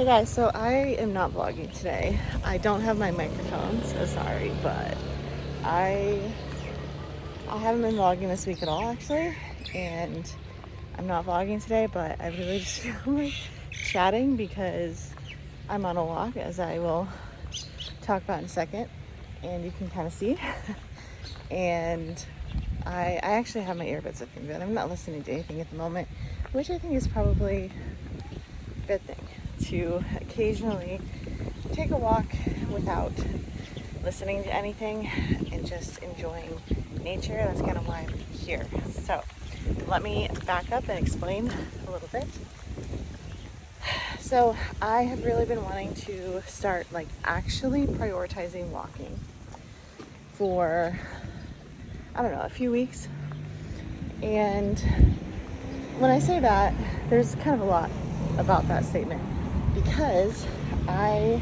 guys, so I am not vlogging today. I don't have my microphone, so sorry, but I haven't been vlogging this week at all actually, and I'm not vlogging today, but I really just feel like chatting because I'm on a walk, as I will talk about in a second, and you can kind of see. And I actually have my earbuds with me, but I'm not listening to anything at the moment, which I think is probably a good thing, to occasionally take a walk without listening to anything and just enjoying nature. That's kind of why I'm here. So let me back up and explain a little bit. So I have really been wanting to start actually prioritizing walking for, I don't know, a few weeks. And when I say that, there's kind of a lot about that statement, because I've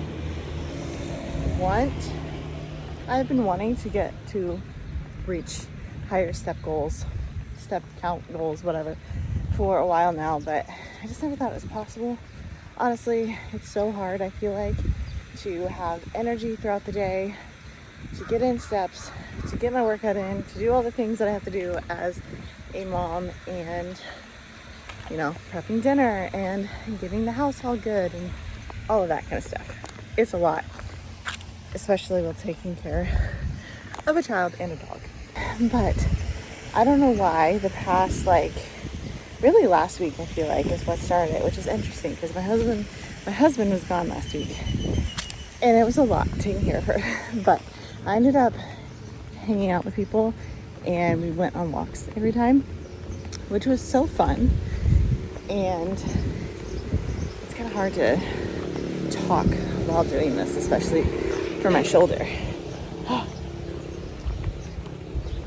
been wanting to get to reach higher step count goals, whatever, for a while now, but I just never thought it was possible. Honestly, it's so hard, I feel like, to have energy throughout the day, to get in steps, to get my workout in, to do all the things that I have to do as a mom, and prepping dinner and getting the house all good and all of that kind of stuff. It's a lot, especially while taking care of a child and a dog. But I don't know why the past, really last week, I feel like, is what started it, which is interesting because my husband was gone last week, and it was a lot taking care of her. But I ended up hanging out with people, and we went on walks every time, which was so fun. And it's kind of hard to talk while doing this, especially for my shoulder.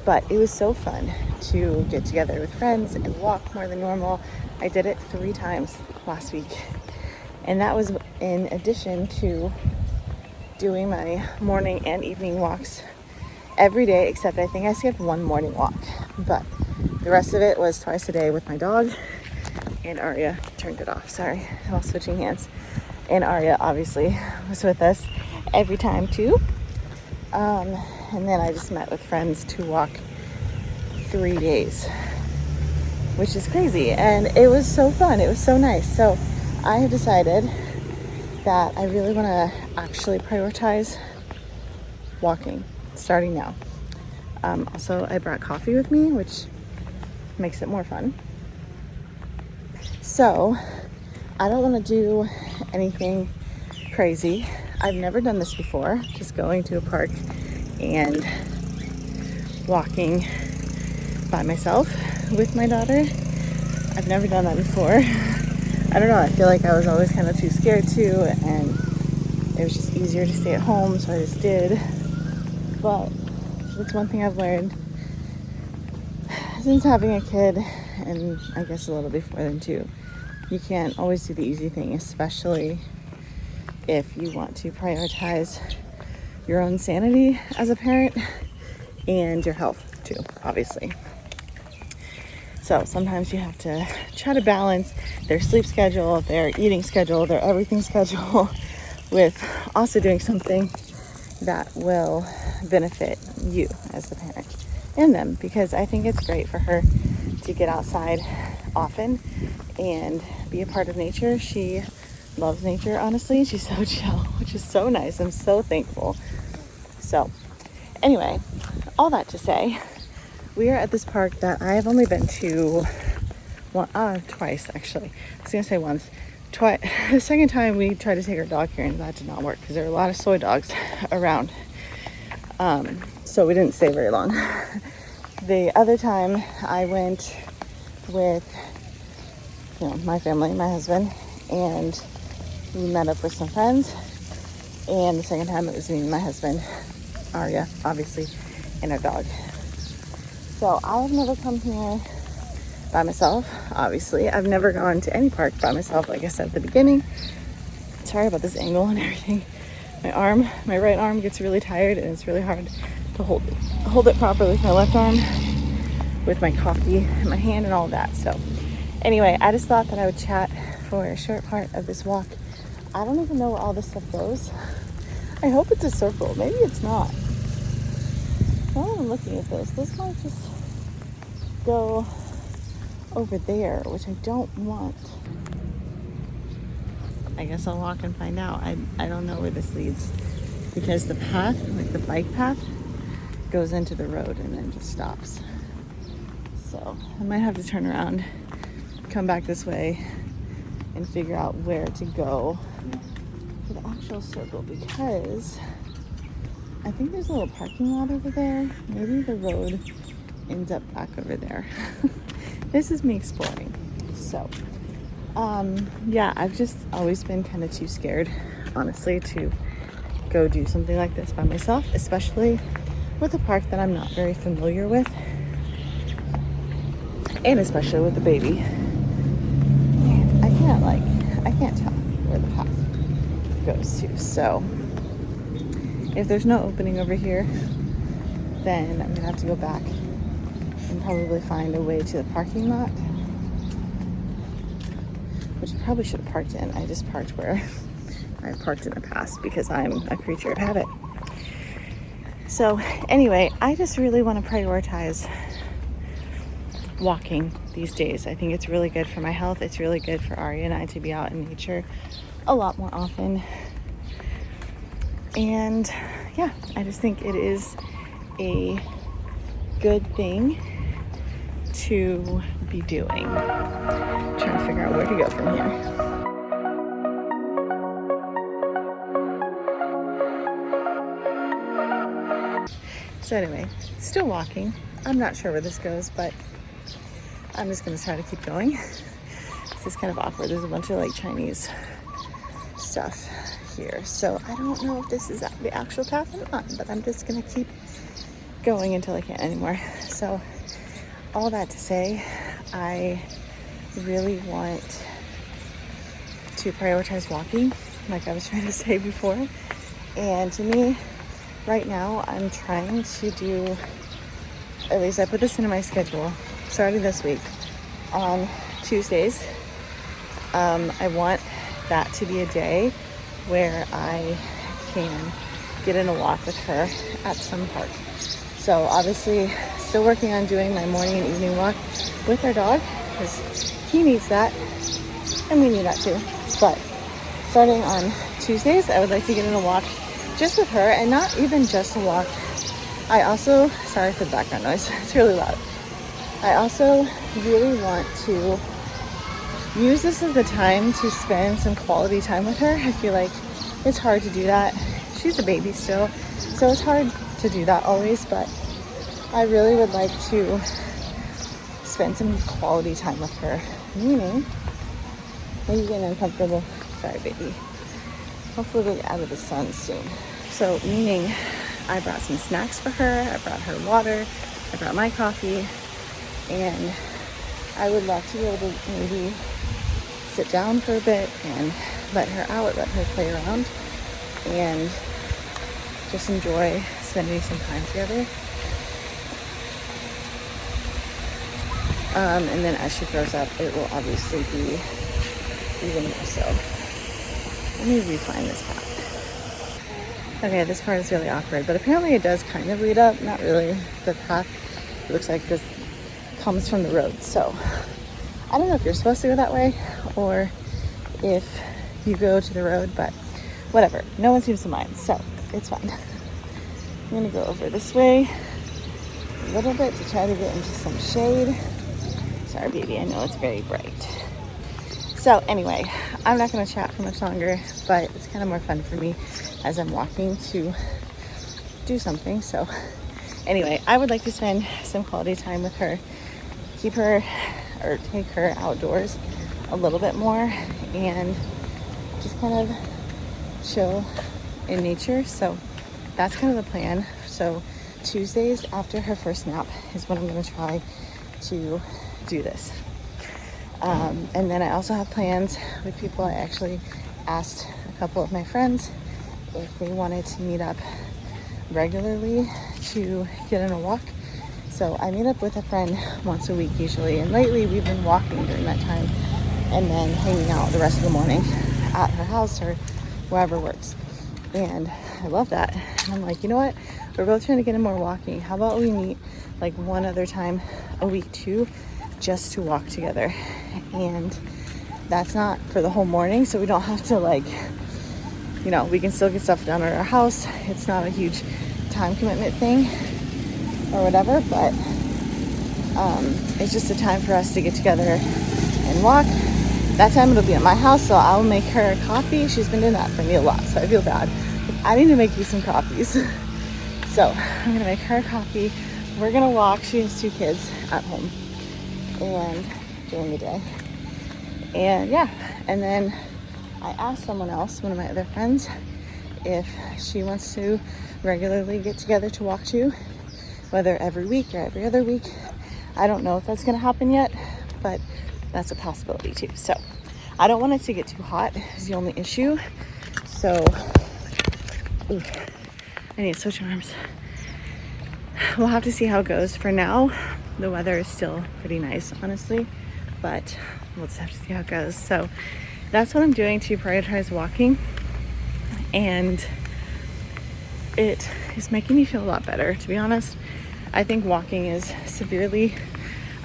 But it was so fun to get together with friends and walk more than normal. I did it 3 times last week, and that was in addition to doing my morning and evening walks every day, except I think I skipped one morning walk. But the rest of it was twice a day with my dog. And Aria turned it off. Sorry, I'm all switching hands. And Aria obviously was with us every time too. And then I just met with friends to walk 3 days, which is crazy. And it was so fun. It was so nice. So I have decided that I really want to actually prioritize walking starting now. Also, I brought coffee with me, which makes it more fun. So I don't want to do anything crazy. I've never done this before, just going to a park and walking by myself with my daughter. I've never done that before. I don't know, I feel like I was always kind of too scared to, and it was just easier to stay at home, so I just did. But that's one thing I've learned since having a kid, and I guess a little before then too. You can't always do the easy thing, especially if you want to prioritize your own sanity as a parent and your health too, obviously. So sometimes you have to try to balance their sleep schedule, their eating schedule, their everything schedule with also doing something that will benefit you as the parent and them, because I think it's great for her to get outside often and be a part of nature. She loves nature, honestly. She's so chill, which is so nice. I'm so thankful. So anyway, all that to say, we are at this park that I have only been to twice, actually. I was gonna say once. The second time we tried to take our dog here, and that did not work because there are a lot of soy dogs around. So we didn't stay very long. The other time I went with my family, my husband, and we met up with some friends. And the second time it was me and my husband, Aria, obviously, and our dog. So I've never come here by myself, obviously. I've never gone to any park by myself, like I said at the beginning. Sorry about this angle and everything. My right arm gets really tired, and it's really hard to hold it properly with my left arm, with my coffee in my hand and all that. So anyway, I just thought that I would chat for a short part of this walk. I don't even know where all this stuff goes. I hope it's a circle. Maybe it's not. While I'm looking at this might just go over there, which I don't want. I guess I'll walk and find out. I don't know where this leads because the path, like the bike path, goes into the road and then just stops. So I might have to turn around, come back this way, and figure out where to go for the actual circle, because I think there's a little parking lot over there. Maybe the road ends up back over there. This is me exploring. So yeah, I've just always been kind of too scared, honestly, to go do something like this by myself, especially with a park that I'm not very familiar with, and especially with the baby. I can't tell where the path goes to. So if there's no opening over here, then I'm gonna have to go back and probably find a way to the parking lot, which I probably should have parked in. I just parked where I've parked in the past because I'm a creature of habit. So anyway, I just really want to prioritize walking these days. I think it's really good for my health. It's really good for Ari and I to be out in nature a lot more often. And yeah, I just think it is a good thing to be doing. I'm trying to figure out where to go from here. So anyway, still walking. I'm not sure where this goes, but I'm just gonna try to keep going. This is kind of awkward. There's a bunch of like Chinese stuff here. So I don't know if this is the actual path or not, but I'm just gonna keep going until I can't anymore. So all that to say, I really want to prioritize walking, like I was trying to say before. And to me, right now, I'm trying to do, at least I put this into my schedule, starting this week on Tuesdays. I want that to be a day where I can get in a walk with her at some park. So obviously still working on doing my morning and evening walk with our dog because he needs that and we need that too. But starting on Tuesdays, I would like to get in a walk just with her, and not even just a walk. I also, sorry for the background noise, it's really loud. I also really want to use this as the time to spend some quality time with her. I feel like it's hard to do that. She's a baby still, so it's hard to do that always, but I really would like to spend some quality time with her. Meaning, are you getting uncomfortable? Sorry, baby. Hopefully we'll get out of the sun soon. So, meaning I brought some snacks for her, I brought her water, I brought my coffee, and I would love to be able to maybe sit down for a bit and let her out, let her play around, and just enjoy spending some time together. And then as she grows up, it will obviously be even more so. Let me refine this path. Okay, this part is really awkward, but apparently it does kind of lead up. Not really. The path looks like this comes from the road. So I don't know if you're supposed to go that way or if you go to the road, but whatever. No one seems to mind, so it's fine. I'm gonna go over this way a little bit to try to get into some shade. Sorry, baby, I know it's very bright. So anyway, I'm not going to chat for much longer, but it's kind of more fun for me as I'm walking to do something. So anyway, I would like to spend some quality time with her, keep her or take her outdoors a little bit more, and just kind of chill in nature. So that's kind of the plan. So Tuesdays after her first nap is when I'm going to try to do this. And then I also have plans with people. I actually asked a couple of my friends if they wanted to meet up regularly to get on a walk. So I meet up with a friend once a week usually, and lately we've been walking during that time and then hanging out the rest of the morning at her house or wherever works. And I love that. And I'm like, you know what? We're both trying to get in more walking. How about we meet like one other time a week too, just to walk together? And that's not for the whole morning, so we don't have to like, you know, we can still get stuff done at our house. It's not a huge time commitment thing or whatever, but it's just a time for us to get together and walk. That time it'll be at my house, so I'll make her a coffee. She's been doing that for me a lot, so I feel bad. I need to make you some coffees. So I'm gonna make her a coffee. We're gonna walk. She has 2 kids at home and during the day. And yeah, and then I asked someone else, one of my other friends, if she wants to regularly get together to walk too, whether every week or every other week. I don't know if that's gonna happen yet, but that's a possibility too. So I don't want it to get too hot is the only issue. So ooh, I need to switch arms. We'll have to see how it goes. For now, the weather is still pretty nice, honestly, but we'll just have to see how it goes. So that's what I'm doing to prioritize walking, and it is making me feel a lot better, to be honest. I think walking is severely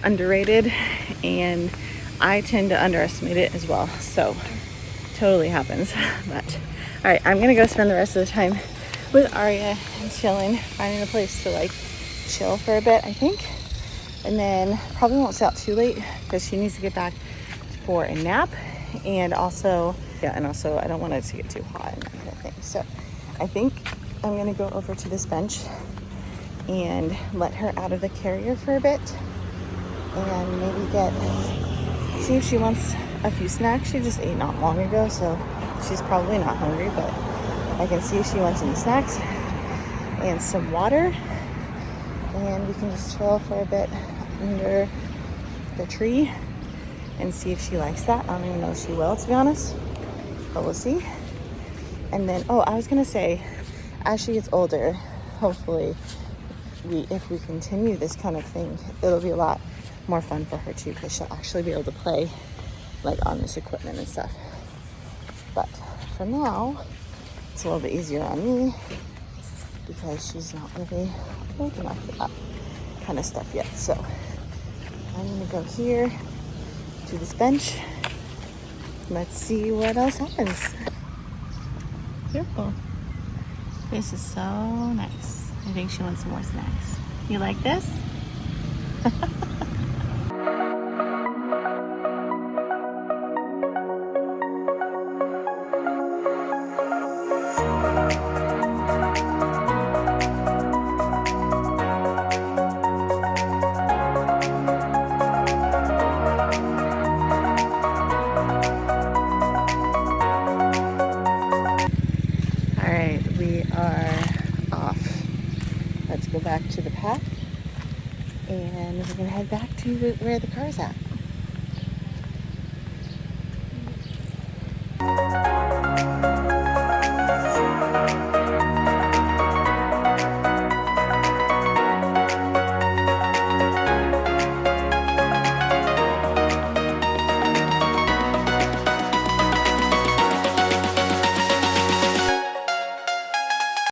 underrated, and I tend to underestimate it as well. So totally happens. But all right, I'm gonna go spend the rest of the time with Aria and chilling, finding a place to like chill for a bit, I think. And then probably won't stay out too late because she needs to get back for a nap. And also, yeah, and also I don't want it to get too hot and that kind of thing. So I think I'm gonna go over to this bench and let her out of the carrier for a bit and maybe see if she wants a few snacks. She just ate not long ago, so she's probably not hungry, but I can see if she wants any snacks and some water, and we can just chill for a bit under the tree and see if she likes that. I don't even know if she will, to be honest, but we'll see. And then, oh, I was gonna say, as she gets older, hopefully if we continue this kind of thing, it'll be a lot more fun for her too, because she'll actually be able to play like on this equipment and stuff. But for now, it's a little bit easier on me because she's not really old enough for that kind of stuff yet. So I'm gonna go here to this bench. Let's see what else happens. Beautiful. This is so nice. I think she wants some more snacks. You like this? Go back to the path, and we're gonna head back to where the car's at.